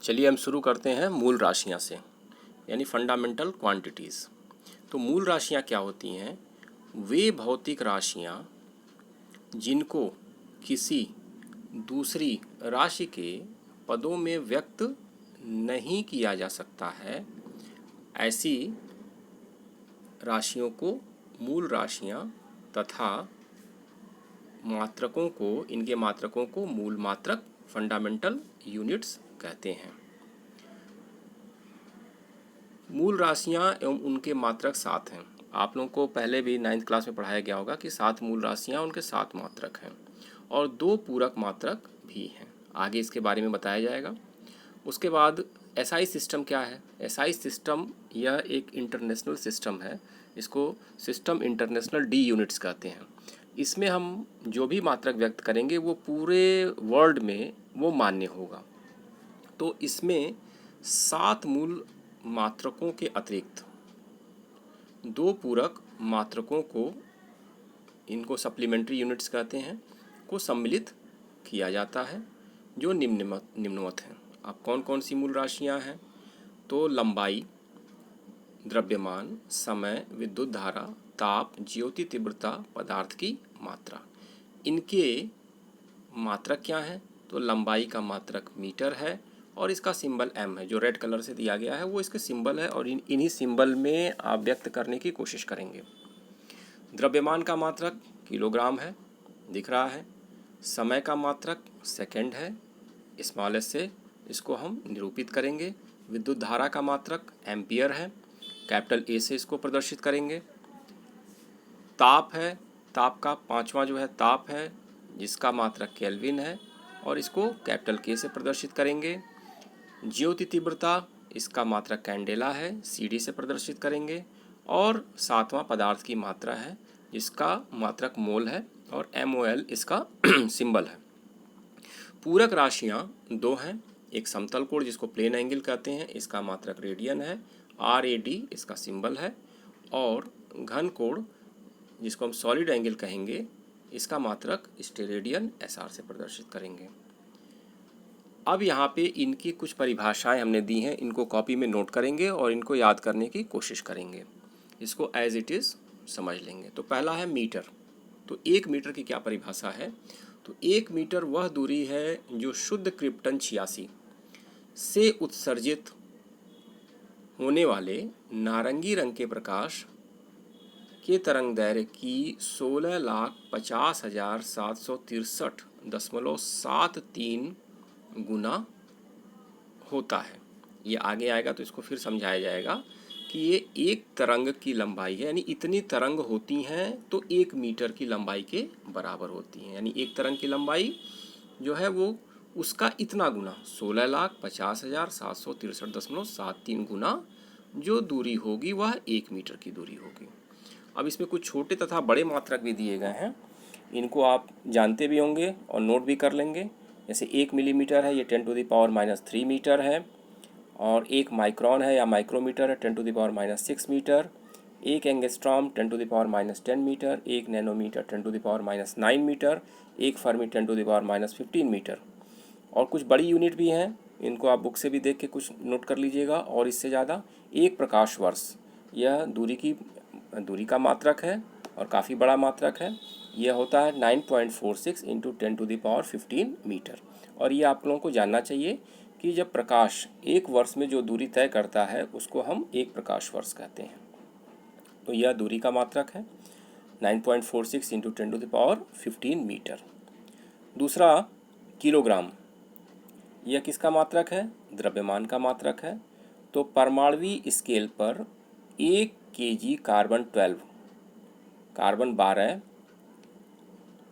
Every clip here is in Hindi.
चलिए हम शुरू करते हैं मूल राशियां से, यानी फंडामेंटल क्वांटिटीज़। तो मूल राशियां क्या होती हैं? वे भौतिक राशियां जिनको किसी दूसरी राशि के पदों में व्यक्त नहीं किया जा सकता है, ऐसी राशियों को मूल राशियां तथा मात्रकों को, इनके मात्रकों को मूल मात्रक, फंडामेंटल यूनिट्स कहते हैं। मूल राशियां एवं उनके मात्रक 7 हैं। आप लोगों को पहले भी 9th क्लास में पढ़ाया गया होगा कि 7 मूल राशियां, उनके 7 मात्रक हैं और 2 पूरक मात्रक भी हैं। आगे इसके बारे में बताया जाएगा। उसके बाद एसआई सिस्टम क्या है? एसआई सिस्टम यह एक इंटरनेशनल सिस्टम है। इसको सिस्टम इंटरनेशनल डी यूनिट्स कहते हैं। इसमें हम जो भी मात्रक व्यक्त करेंगे वो पूरे वर्ल्ड में वो मान्य होगा। तो इसमें 7 मूल मात्रकों के अतिरिक्त 2 पूरक मात्रकों को, इनको सप्लीमेंट्री यूनिट्स कहते हैं, को सम्मिलित किया जाता है, जो निम्नवत हैं। अब कौन कौन सी मूल राशियां हैं? तो लंबाई, द्रव्यमान, समय, विद्युत धारा, ताप, ज्योति तीव्रता, पदार्थ की मात्रा। इनके मात्रक क्या हैं? तो लंबाई का मात्रक मीटर है और इसका सिंबल m है। जो रेड कलर से दिया गया है वो इसके सिंबल है और इन्हीं सिंबल में आप व्यक्त करने की कोशिश करेंगे। द्रव्यमान का मात्रक किलोग्राम है, दिख रहा है। समय का मात्रक सेकंड है, स्मॉल एस से इसको हम निरूपित करेंगे। विद्युत धारा का मात्रक एम्पियर है, कैपिटल ए से इसको प्रदर्शित करेंगे। ताप है, ताप का 5वां जो है ताप है, जिसका मात्रक केल्विन है और इसको कैपिटल के से प्रदर्शित करेंगे। ज्योति तीव्रता, इसका मात्रक कैंडेला है, सीडी से प्रदर्शित करेंगे। और 7वां पदार्थ की मात्रा है, जिसका मात्रक मोल है और MOL इसका सिंबल है। पूरक राशियां 2 हैं। एक समतल कोण जिसको प्लेन एंगल कहते हैं, इसका मात्रक रेडियन है, RAD इसका सिंबल है। और घन कोण जिसको हम सॉलिड एंगल कहेंगे, इसका मात्रक स्टेरेडियन SR से प्रदर्शित करेंगे। अब यहाँ पे इनकी कुछ परिभाषाएं हमने दी हैं, इनको कॉपी में नोट करेंगे और इनको याद करने की कोशिश करेंगे। इसको एज इट इज़ समझ लेंगे। तो पहला है मीटर। तो 1 मीटर की क्या परिभाषा है? तो 1 मीटर वह दूरी है जो शुद्ध क्रिप्टन 86 से उत्सर्जित होने वाले नारंगी रंग के प्रकाश के तरंग दैर्घ्य की 16,50,763.73 गुना होता है। ये आगे आएगा तो इसको फिर समझाया जाएगा कि ये एक तरंग की लंबाई है, यानी इतनी तरंग होती हैं तो 1 मीटर की लंबाई के बराबर होती हैं। यानी एक तरंग की लंबाई जो है वो उसका इतना गुना 16,50,763.73 गुना जो दूरी होगी वह 1 मीटर की दूरी होगी। अब इसमें कुछ छोटे तथा बड़े मात्रक भी दिए गए हैं, इनको आप जानते भी होंगे और नोट भी कर लेंगे। जैसे 1 मिलीमीटर है, ये 10⁻³ मीटर है। और 1 माइक्रोन है या माइक्रोमीटर है, 10⁻⁻6 metre. 1 angstrom 10⁻⁻10 metre. 1 nanometre 10⁻⁹ metre. 1 fermi 10⁻⁻15 metre. और कुछ बड़ी यूनिट भी हैं, इनको आप बुक से भी देख के कुछ नोट कर लीजिएगा। और इससे ज़्यादा 1 प्रकाश वर्ष, यह दूरी का मात्रक है और काफ़ी बड़ा मात्रक है। यह होता है 9.46 × 10⁻15 मीटर। और ये आप लोगों को जानना चाहिए कि जब प्रकाश 1 वर्ष में जो दूरी तय करता है उसको हम 1 प्रकाश वर्ष कहते हैं। तो यह दूरी का मात्रक है 9.46 × 10⁻15 मीटर। दूसरा किलोग्राम, यह किसका मात्रक है? द्रव्यमान का मात्रक है। तो परमाणुवी स्केल पर 1 kg कार्बन 12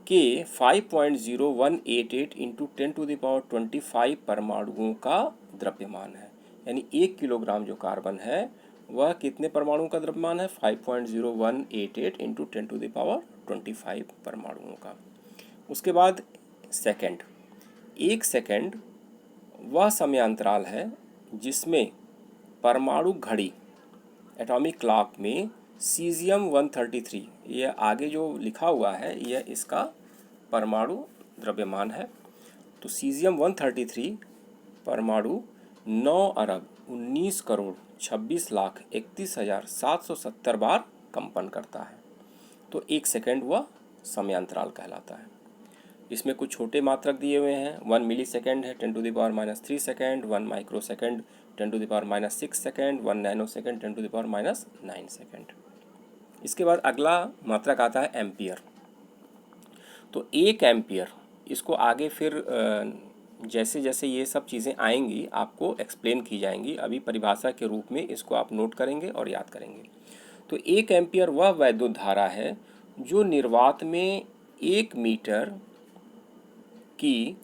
के 5.0188 × 10⁻25 परमाणुओं का द्रव्यमान है। यानी 1 किलोग्राम जो कार्बन है वह कितने परमाणुओं का द्रव्यमान है? 5.0188 × 10⁻25 परमाणुओं का। उसके बाद सेकंड, 1 सेकंड वह समयांतराल है जिसमें परमाणु घड़ी, एटॉमिक क्लॉक में सीजियम 133, यह आगे जो लिखा हुआ है यह इसका परमाणु द्रव्यमान है। तो सीजियम 133 परमाणु 9,19,26,31,770 बार कंपन करता है। तो 1 सेकेंड वह समय अंतराल कहलाता है। इसमें कुछ छोटे मात्रक दिए हुए हैं। 1 मिली सेकेंड है 10⁻³ second, 1 micro second 10⁻6 second, 1 nano second 10⁻9 second. इसके बाद अगला मात्रक आता है एम्पियर। तो 1 एम्पियर, इसको आगे फिर जैसे जैसे ये सब चीज़ें आएंगी आपको एक्सप्लेन की जाएंगी। अभी परिभाषा के रूप में इसको आप नोट करेंगे और याद करेंगे। तो 1 एम्पियर वह वैद्युत धारा है जो निर्वात में 1 मीटर की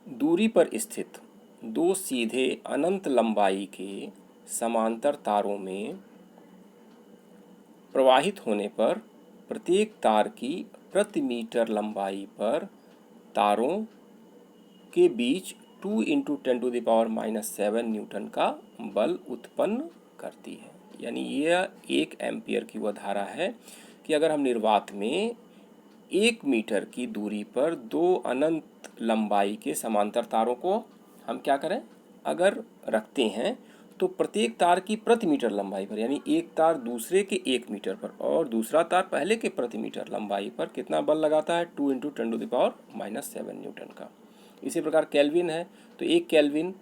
दूरी पर स्थित 2 सीधे अनंत लंबाई के समांतर तारों में प्रवाहित होने पर प्रत्येक तार की प्रति मीटर लंबाई पर तारों के बीच 2 × 10⁻⁷ न्यूटन का बल उत्पन्न करती है। यानी यह 1 एम्पियर की वह धारा है कि अगर हम निर्वात में 1 मीटर की दूरी पर 2 अनंत लंबाई के समांतर तारों को हम क्या करें, अगर रखते हैं तो प्रत्येक तार की प्रति मीटर लंबाई पर, यानी एक तार दूसरे के 1 मीटर पर और दूसरा तार पहले के प्रति मीटर लंबाई पर कितना बल लगाता है, 2 × 10⁻⁷ न्यूटन का। इसी प्रकार केल्विन है, तो 1 केल्विन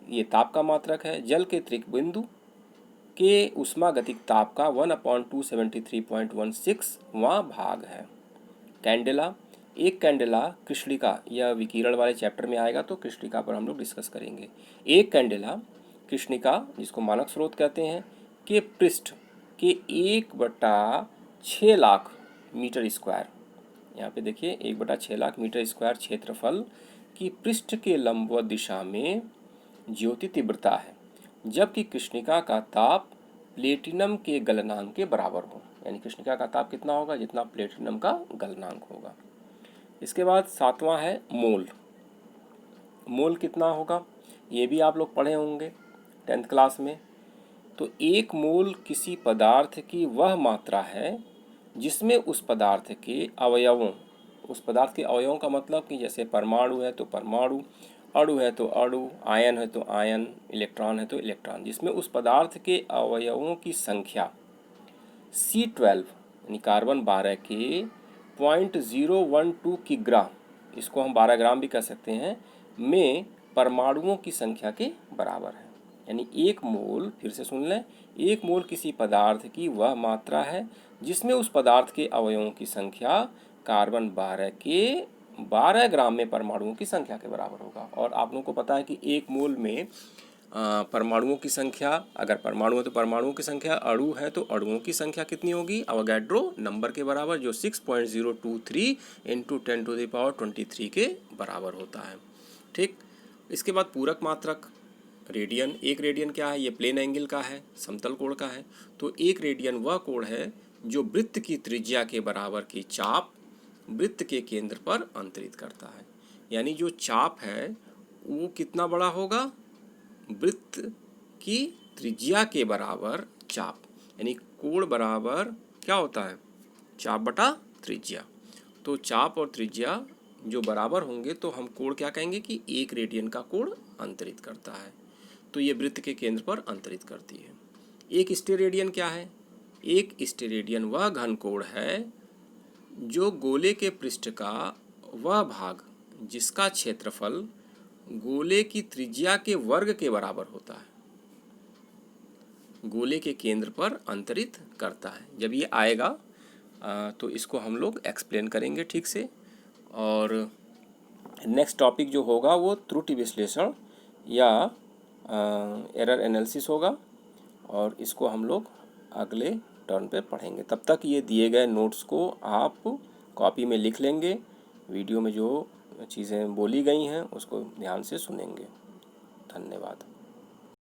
ये ताप का मात्रक है। जल के त्रिक बिंदु के उष्मागतिक ताप का 1/273.16वां भाग है। कैंडेला, 1 कैंडेला कृष्णिका, यह विकिरण वाले चैप्टर में आएगा तो कृष्णिका पर हम लोग डिस्कस करेंगे। 1 कैंडेला कृष्णिका, जिसको मानक स्रोत कहते हैं, के पृष्ठ के 1/6 लाख मीटर स्क्वायर, यहाँ पे देखिए 1/6 लाख मीटर स्क्वायर क्षेत्रफल की पृष्ठ के लंबवत दिशा में ज्योति तीव्रता है, जबकि कृष्णिका का ताप प्लेटिनम के गलनांक के बराबर हो। यानी कृष्णिका का ताप कितना होगा, जितना प्लेटिनम का गलनांक होगा। इसके बाद 7वां है मोल। मोल कितना होगा ये भी आप लोग पढ़े होंगे 10th क्लास में। तो 1 मोल किसी पदार्थ की वह मात्रा है जिसमें उस पदार्थ के अवयवों, उस पदार्थ के अवयवों का मतलब कि जैसे परमाणु है तो परमाणु, अणु है तो अणु, आयन है तो आयन, इलेक्ट्रॉन है तो इलेक्ट्रॉन, जिसमें उस पदार्थ के अवयवों की संख्या C12 यानी कार्बन 12 के 0.012 किग्रा, इसको हम 12 ग्राम भी कह सकते हैं, में परमाणुओं की संख्या के बराबर है। यानी 1 मोल, फिर से सुन लें, 1 मोल किसी पदार्थ की वह मात्रा है जिसमें उस पदार्थ के अवयवों की संख्या कार्बन 12 के 12 ग्राम में परमाणुओं की संख्या के बराबर होगा। और आप लोगों को पता है कि 1 मोल में परमाणुओं की संख्या, अगर परमाणु है तो परमाणुओं की संख्या, अणु है तो अणुओं की संख्या कितनी होगी, अवोगाड्रो नंबर के बराबर, जो 6.023 × 10⁻23 के बराबर होता है। ठीक। इसके बाद पूरक मात्रक रेडियन। 1 रेडियन क्या है, ये प्लेन एंगल का है, समतल कोण का है। तो 1 रेडियन वह कोण है जो वृत्त की त्रिज्या के बराबर की चाप वृत्त के केंद्र पर अंतरित करता है। यानी जो चाप है वो कितना बड़ा होगा, वृत्त की त्रिज्या के बराबर चाप, यानी कोण बराबर क्या होता है, चाप बटा त्रिज्या। तो चाप और त्रिज्या जो बराबर होंगे तो हम कोण क्या कहेंगे कि 1 रेडियन का कोण अंतरित करता है। तो ये वृत्त के केंद्र पर अंतरित करती है। 1 स्टेरेडियन क्या है, 1 स्टेरेडियन वह घन कोण है जो गोले के पृष्ठ का वह भाग जिसका क्षेत्रफल गोले की त्रिज्या के वर्ग के बराबर होता है, गोले के केंद्र पर अंतरित करता है। जब ये आएगा तो इसको हम लोग एक्सप्लेन करेंगे ठीक से। और नेक्स्ट टॉपिक जो होगा वो त्रुटि विश्लेषण या एरर एनालिसिस होगा, और इसको हम लोग अगले टर्न पे पढ़ेंगे। तब तक ये दिए गए नोट्स को आप कॉपी में लिख लेंगे, वीडियो में जो चीज़ें बोली गई हैं उसको ध्यान से सुनेंगे। धन्यवाद।